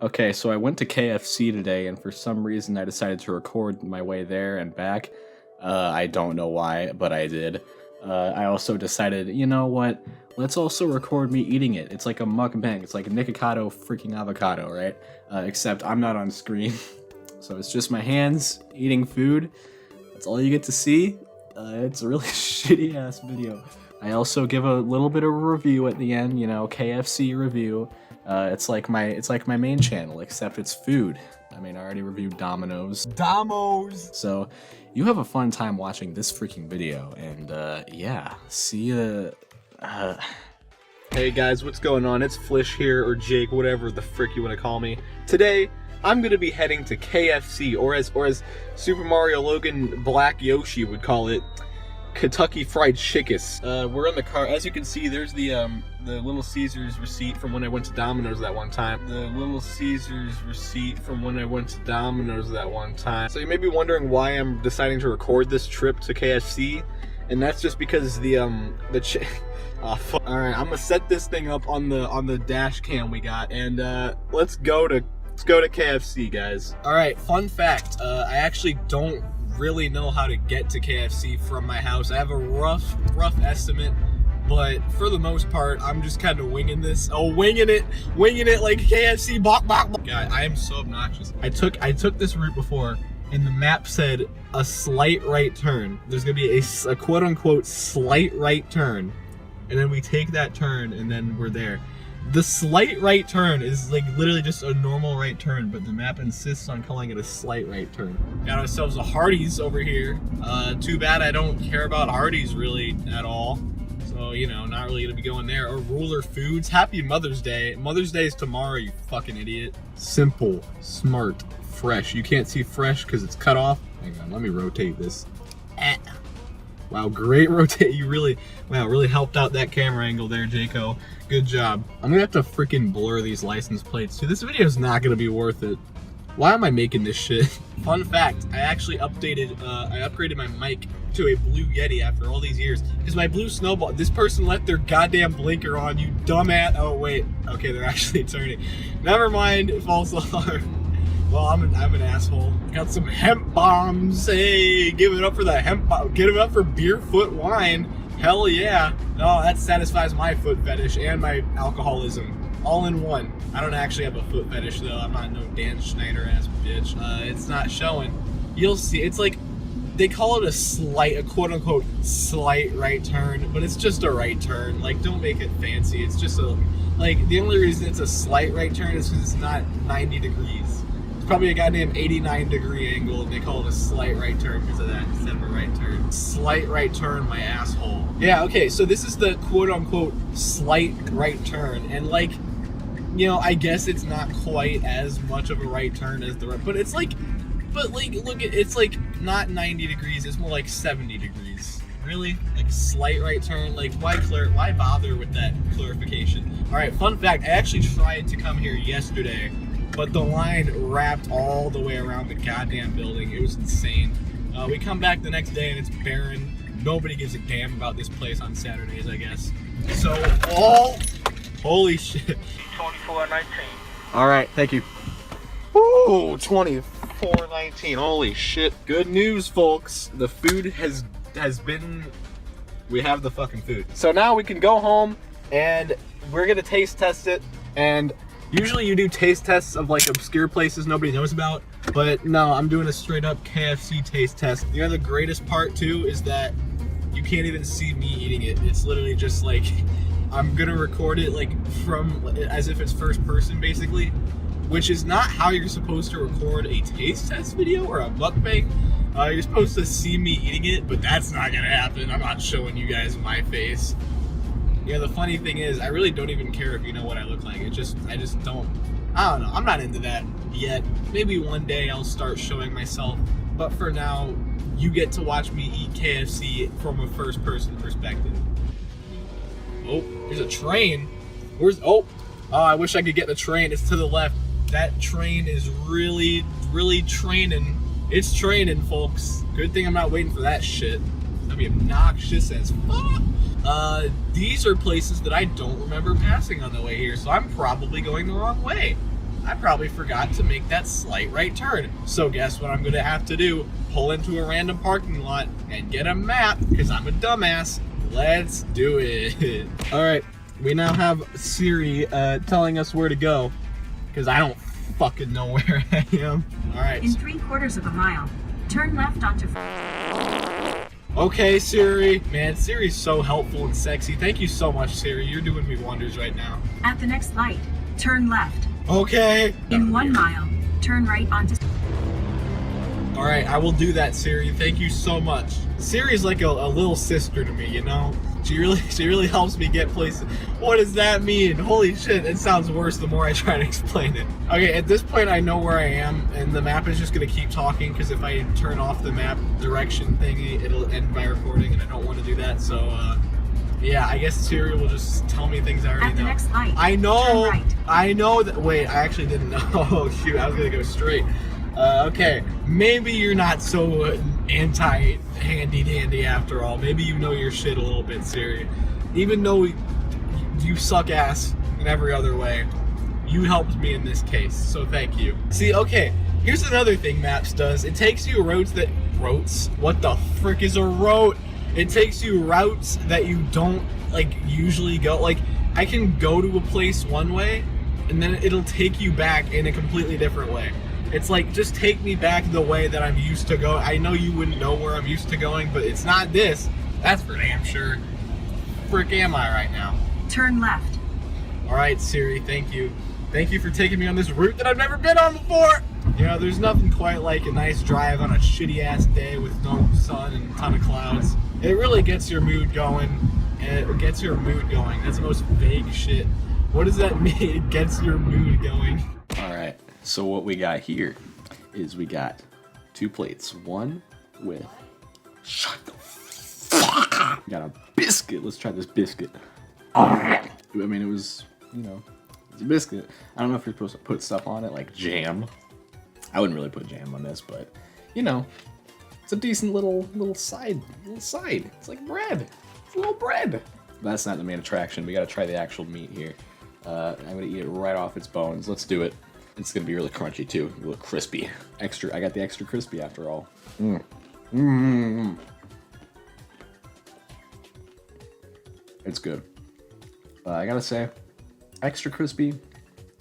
Okay, so I went to KFC today, and for some reason I decided to record my way there and back. I don't know why, but I did. I also decided, you know what? Let's also record me eating it. It's like a mukbang. It's like a Nikocado freaking avocado, right? Except I'm not on screen. So it's just my hands eating food. That's all you get to see. It's a really shitty ass video. I also give a little bit of a review at the end, you know, KFC review. It's like my main channel, except it's food. I mean, I already reviewed Domino's. So, you have a fun time watching this freaking video, and yeah, see ya. Hey guys, what's going on? It's Flish here, or Jake, whatever the frick you want to call me. Today, I'm gonna be heading to KFC, or as Super Mario Logan Black Yoshi would call it, Kentucky Fried Chickus. We're in the car. As you can see, there's the Little Caesars receipt from when I went to Domino's that one time. So you may be wondering why I'm deciding to record this trip to KFC, and that's just because oh, fuck. All right, I'm gonna set this thing up on the dash cam we got, and let's go to KFC, guys. All right, fun fact. I actually don't really know how to get to KFC from my house. I have a rough estimate, but for the most part, I'm just kind of winging this. Oh, winging it like KFC. Bok. God, I am so obnoxious. I took this route before, and the map said a slight right turn. There's gonna be a quote unquote slight right turn, and then we take that turn, and then we're there. The slight right turn is like literally just a normal right turn, but the map insists on calling it a slight right turn. Got ourselves a Hardee's over here. Too bad I don't care about Hardee's really at all. So, you know, not really gonna be going there. Or Ruler Foods. Happy Mother's Day. Mother's Day is tomorrow, you fucking idiot. Simple, smart, fresh. You can't see fresh because it's cut off. Hang on, let me rotate this. Wow, great rotate. You really helped out that camera angle there, Jaco. Good job. I'm gonna have to freaking blur these license plates too. This video is not gonna be worth it. Why am I making this shit? Fun fact, I actually upgraded my mic to a Blue Yeti after all these years. Because my Blue Snowball, this person left their goddamn blinker on, you dumbass. Oh wait, okay, they're actually turning. Never mind, false alarm. Well, I'm an asshole. Got some hemp bombs. Hey, give it up for the hemp bomb. Give it up for beer foot wine. Hell yeah. Oh, that satisfies my foot fetish and my alcoholism. All in one. I don't actually have a foot fetish though. I'm not no Dan Schneider ass bitch. It's not showing. You'll see. It's like, they call it a quote unquote slight right turn, but it's just a right turn. Like, don't make it fancy. It's just the only reason it's a slight right turn is because it's not 90 degrees. Probably a goddamn 89-degree angle, and they call it a slight right turn because of that instead of a right turn. Slight right turn, my asshole. Yeah, okay, so this is the quote-unquote slight right turn, and like, you know, I guess it's not quite as much of a right turn as the right, but it's like, look, it's like not 90 degrees, it's more like 70 degrees. Really? Like slight right turn? Like, why bother with that clarification? All right, fun fact, I actually tried to come here yesterday, but the line wrapped all the way around the goddamn building. It was insane. We come back the next day and it's barren. Nobody gives a damn about this place on Saturdays, I guess. So, holy shit. 24.19. All right, thank you. Ooh, 24.19. Holy shit. Good news, folks. The food has been. We have the fucking food. So now we can go home and we're gonna taste test it. And usually you do taste tests of like obscure places nobody knows about, but no, I'm doing a straight up KFC taste test. You know, the greatest part too is that you can't even see me eating it. It's literally just like, I'm gonna record it like as if it's first person basically, which is not how you're supposed to record a taste test video or a mukbang. You're supposed to see me eating it, but that's not gonna happen. I'm not showing you guys my face. Yeah, the funny thing is, I really don't even care if you know what I look like. I just don't. I don't know. I'm not into that yet. Maybe one day I'll start showing myself. But for now, you get to watch me eat KFC from a first-person perspective. Oh, there's a train. Oh, I wish I could get the train. It's to the left. That train is really training. It's training, folks. Good thing I'm not waiting for that shit. That'd be obnoxious as fuck. These are places that I don't remember passing on the way here, so I'm probably going the wrong way. I probably forgot to make that slight right turn. So guess what I'm gonna have to do? Pull into a random parking lot and get a map, because I'm a dumbass. Let's do it. All right, we now have Siri telling us where to go, because I don't fucking know where I am. All right. In 3/4 of a mile, turn left onto... Okay, Siri. Man, Siri's so helpful and sexy. Thank you so much, Siri. You're doing me wonders right now. At the next light, turn left. Okay. In 1 mile, turn right onto... All right, I will do that, Siri. Thank you so much. Siri's like a little sister to me, you know? She really helps me get places. What does that mean? Holy shit, it sounds worse the more I try to explain it. Okay, at this point I know where I am, and the map is just gonna keep talking, because if I turn off the map direction thingy, it'll end my recording, and I don't want to do that, so yeah, I guess Siri will just tell me things I already know. At the next light, I know, turn right. I know that, wait, I actually didn't know. Oh shoot, I was gonna go straight. Okay, maybe you're not so anti-handy-dandy after all. Maybe you know your shit a little bit, Siri. Even though you suck ass in every other way, you helped me in this case, so thank you. See, okay, here's another thing Maps does. It takes you routes that... Routes? What the frick is a route? It takes you routes that you don't, like, usually go. Like, I can go to a place one way, and then it'll take you back in a completely different way. It's like, just take me back the way that I'm used to go. I know you wouldn't know where I'm used to going, but it's not this. That's for damn sure. Frick am I right now? Turn left. All right, Siri, thank you. Thank you for taking me on this route that I've never been on before. You know, there's nothing quite like a nice drive on a shitty-ass day with no sun and a ton of clouds. It really gets your mood going. It gets your mood going. That's the most vague shit. What does that mean? It gets your mood going. All right. So what we got here is we got 2 plates. One with... Shut the fuck up! We got a biscuit. Let's try this biscuit. I mean, it was, you know, it's a biscuit. I don't know if you're supposed to put stuff on it, like jam. I wouldn't really put jam on this, but, you know, it's a decent little side. It's like bread. It's a little bread. But that's not the main attraction. We gotta try the actual meat here. I'm gonna eat it right off its bones. Let's do it. It's gonna be really crunchy too, a little crispy. Extra, I got the extra crispy after all. It's good. I gotta say, extra crispy,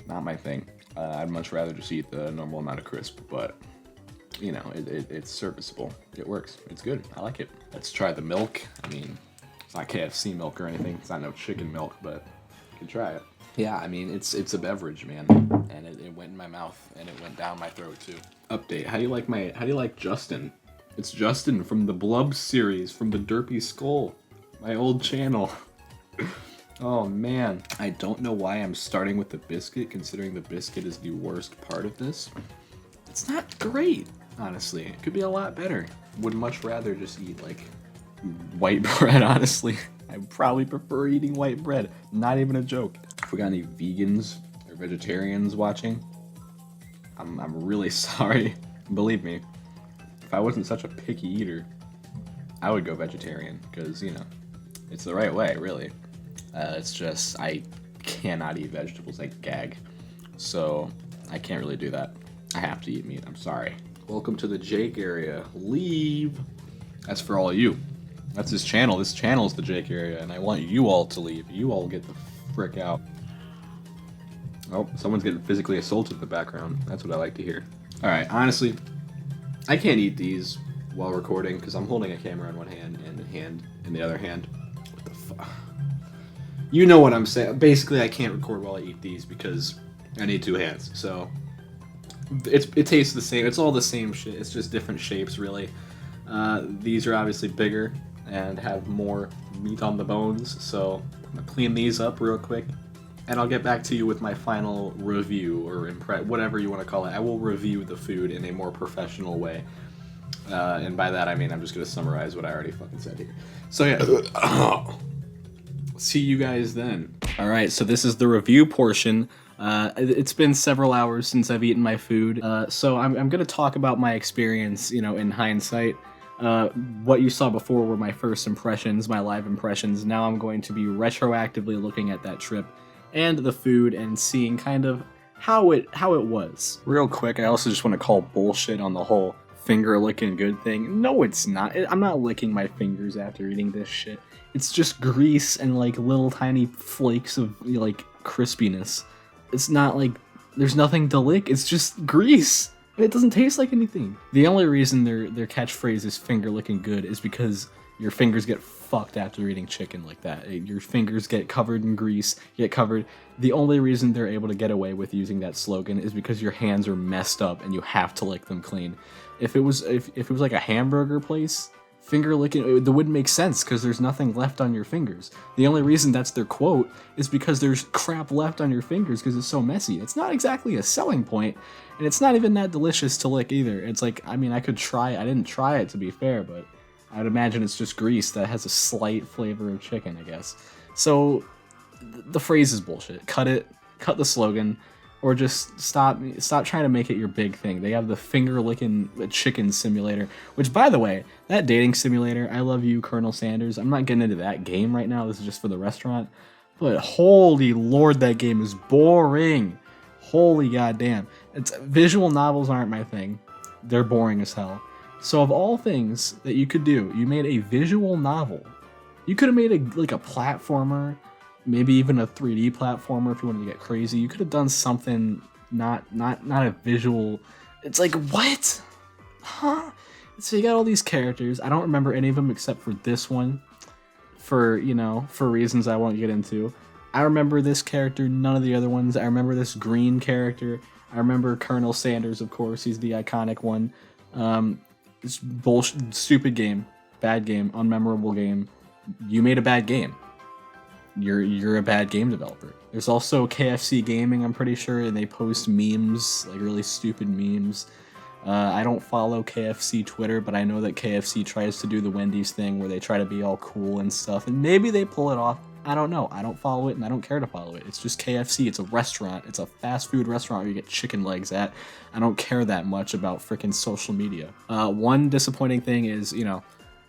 not my thing. I'd much rather just eat the normal amount of crisp, but you know, it's serviceable. It works. It's good. I like it. Let's try the milk. I mean, it's not KFC milk or anything. It's not no chicken milk, but you can try it. Yeah, I mean, it's a beverage, man, and it went in my mouth, and it went down my throat, too. Update, how do you like Justin? It's Justin from the Blub series, from TheDerpySkull, my old channel. Oh, man. I don't know why I'm starting with the biscuit, considering the biscuit is the worst part of this. It's not great, honestly. It could be a lot better. Would much rather just eat, like, white bread, honestly. I probably prefer eating white bread. Not even a joke. If we got any vegans or vegetarians watching, I'm really sorry. Believe me, if I wasn't such a picky eater, I would go vegetarian, because, you know, it's the right way, really. It's just, I cannot eat vegetables, I gag. So, I can't really do that. I have to eat meat, I'm sorry. Welcome to the Jake area. Leave! That's for all of you. That's his channel. This channel is the Jake area, and I want you all to leave. You all get the frick out. Oh, someone's getting physically assaulted in the background. That's what I like to hear. Alright, honestly, I can't eat these while recording, because I'm holding a camera in one hand and a hand in the other hand. What the fuck? You know what I'm saying. Basically, I can't record while I eat these, because I need 2 hands. So, it tastes the same. It's all the same shit. It's just different shapes, really. These are obviously bigger and have more meat on the bones, so I'm gonna clean these up real quick, and I'll get back to you with my final review, or whatever you want to call it. I will review the food in a more professional way, and by that I mean I'm just gonna summarize what I already fucking said here. So yeah, see you guys then. Alright, so this is the review portion. It's been several hours since I've eaten my food, so I'm gonna talk about my experience, you know, in hindsight. What you saw before were my first impressions, my live impressions. Now I'm going to be retroactively looking at that trip and the food and seeing kind of how it was. Real quick, I also just want to call bullshit on the whole finger licking good thing. No, it's not. I'm not licking my fingers after eating this shit. It's just grease and like little tiny flakes of like crispiness. It's not like there's nothing to lick. It's just grease. It doesn't taste like anything. The only reason their catchphrase is finger licking good is because your fingers get fucked after eating chicken like that. Your fingers get covered in grease, get covered. The only reason they're able to get away with using that slogan is because your hands are messed up and you have to lick them clean. If it was like a hamburger place, finger licking, that wouldn't make sense because there's nothing left on your fingers. The only reason that's their quote is because there's crap left on your fingers because it's so messy. It's not exactly a selling point, and it's not even that delicious to lick either. It's like, I mean, I could try it. I didn't try it to be fair, but I'd imagine it's just grease that has a slight flavor of chicken, I guess. So the phrase is bullshit. Cut it, cut the slogan, or just stop trying to make it your big thing. They have the finger licking chicken simulator, which, by the way, that dating simulator, I love you, Colonel Sanders. I'm not getting into that game right now. This is just for the restaurant. But holy lord, that game is boring. Holy goddamn. Visual novels aren't my thing. They're boring as hell. So of all things that you could do, you made a visual novel. You could have made a platformer, maybe even a 3D platformer if you wanted to get crazy. You could have done something not a visual. It's like, what? Huh? So you got all these characters. I don't remember any of them except for this one, for reasons I won't get into. I remember this character, none of the other ones. I remember this green character. I remember Colonel Sanders, of course. He's the iconic one. It's bullshit, stupid game, bad game, unmemorable game. You made a bad game. You're a bad game developer. There's also KFC Gaming, I'm pretty sure, and they post memes, like really stupid memes. I don't follow KFC Twitter, but I know that KFC tries to do the Wendy's thing where they try to be all cool and stuff, and maybe they pull it off. I don't know. I don't follow it, and I don't care to follow it. It's just KFC. It's a restaurant. It's a fast food restaurant where you get chicken legs at. I don't care that much about freaking social media. One disappointing thing is,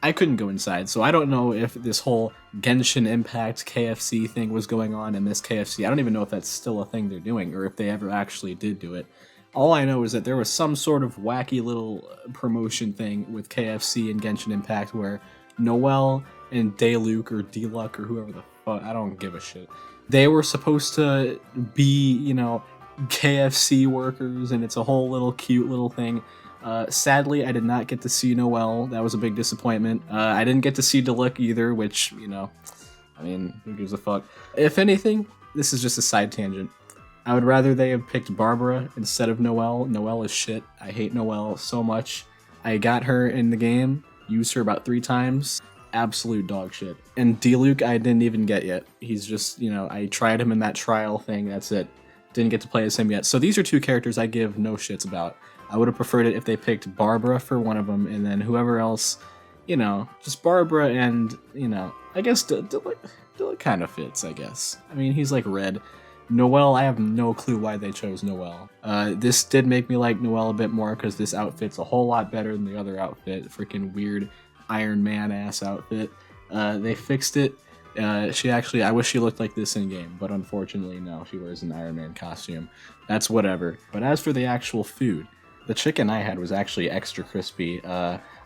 I couldn't go inside, so I don't know if this whole Genshin Impact KFC thing was going on in this KFC. I don't even know if that's still a thing they're doing, or if they ever actually did do it. All I know is that there was some sort of wacky little promotion thing with KFC and Genshin Impact where Noelle and Dayluk or D-Luck or whoever the fuck, I don't give a shit. They were supposed to be, KFC workers, and it's a whole little cute little thing. Sadly, I did not get to see Noelle. That was a big disappointment. I didn't get to see Dayluk either, which, I mean, who gives a fuck? If anything, this is just a side tangent. I would rather they have picked Barbara instead of Noelle. Noelle is shit. I hate Noelle so much. I got her in the game, used her about 3 times. Absolute dog shit. And D-Luke I didn't even get yet. He's just, I tried him in that trial thing, that's it. Didn't get to play as him yet. So these are 2 characters I give no shits about. I would have preferred it if they picked Barbara for one of them, and then whoever else, just Barbara and, I guess Dayluk kind of fits, I guess. I mean, he's like red. Noelle, I have no clue why they chose Noelle. This did make me like Noelle a bit more because this outfit's a whole lot better than the other outfit. Freaking weird Iron Man ass outfit. They fixed it. I wish she looked like this in game, but unfortunately no, she wears an Iron Man costume. That's whatever. But as for the actual food, the chicken I had was actually extra crispy.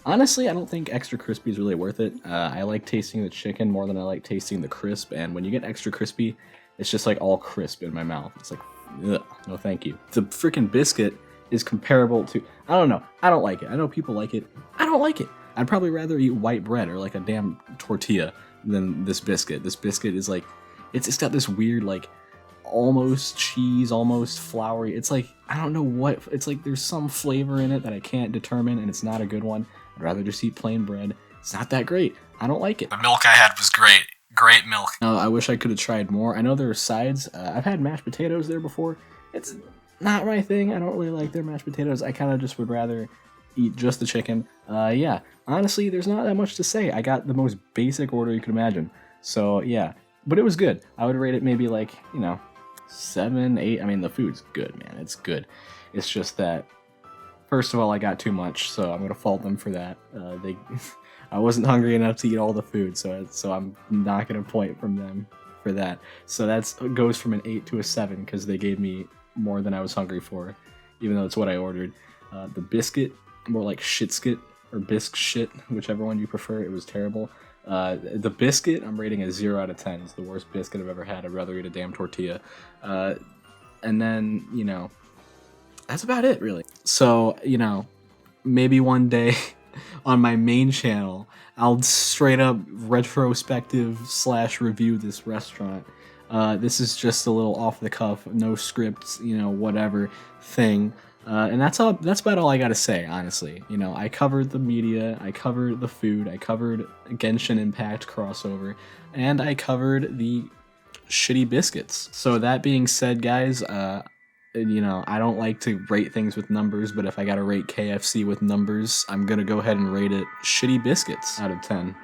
Honestly, I don't think extra crispy is really worth it. I like tasting the chicken more than I like tasting the crisp, and when you get extra crispy, it's just like all crisp in my mouth. It's like, ugh, no thank you. The freaking biscuit is comparable to, I don't know. I don't like it. I know people like it. I don't like it. I'd probably rather eat white bread or like a damn tortilla than this biscuit. This biscuit is like, it's got this weird like almost cheese, almost floury. It's like, I don't know what, it's like there's some flavor in it that I can't determine, and it's not a good one. I'd rather just eat plain bread. It's not that great. I don't like it. The milk I had was great. Great milk. I wish I could have tried more. I know there are sides. I've had mashed potatoes there before. It's not my thing. I don't really like their mashed potatoes. I kind of just would rather eat just the chicken. Yeah, honestly, there's not that much to say. I got the most basic order you could imagine. So yeah, but it was good. I would rate it maybe like, 7, 8. I mean, the food's good, man. It's good. It's just that, first of all, I got too much, so I'm gonna fault them for that. I wasn't hungry enough to eat all the food, so I'm not gonna point from them for that. So that goes from an 8 to a 7 because they gave me more than I was hungry for, even though it's what I ordered. The biscuit, more like shitskit or bisque shit, whichever one you prefer, it was terrible. The biscuit, I'm rating a 0 out of 10. It's the worst biscuit I've ever had. I'd rather eat a damn tortilla. And then, you know, that's about it, really. So, you know, maybe one day on my main channel, I'll straight up retrospective / review this restaurant. This is just a little off the cuff, no scripts, you know, whatever thing. And that's about all I gotta say, honestly. You know, I covered the media, I covered the food, I covered Genshin Impact crossover, and I covered the shitty biscuits. So that being said, guys, you know, I don't like to rate things with numbers, but if I gotta rate KFC with numbers, I'm gonna go ahead and rate it shitty biscuits out of 10.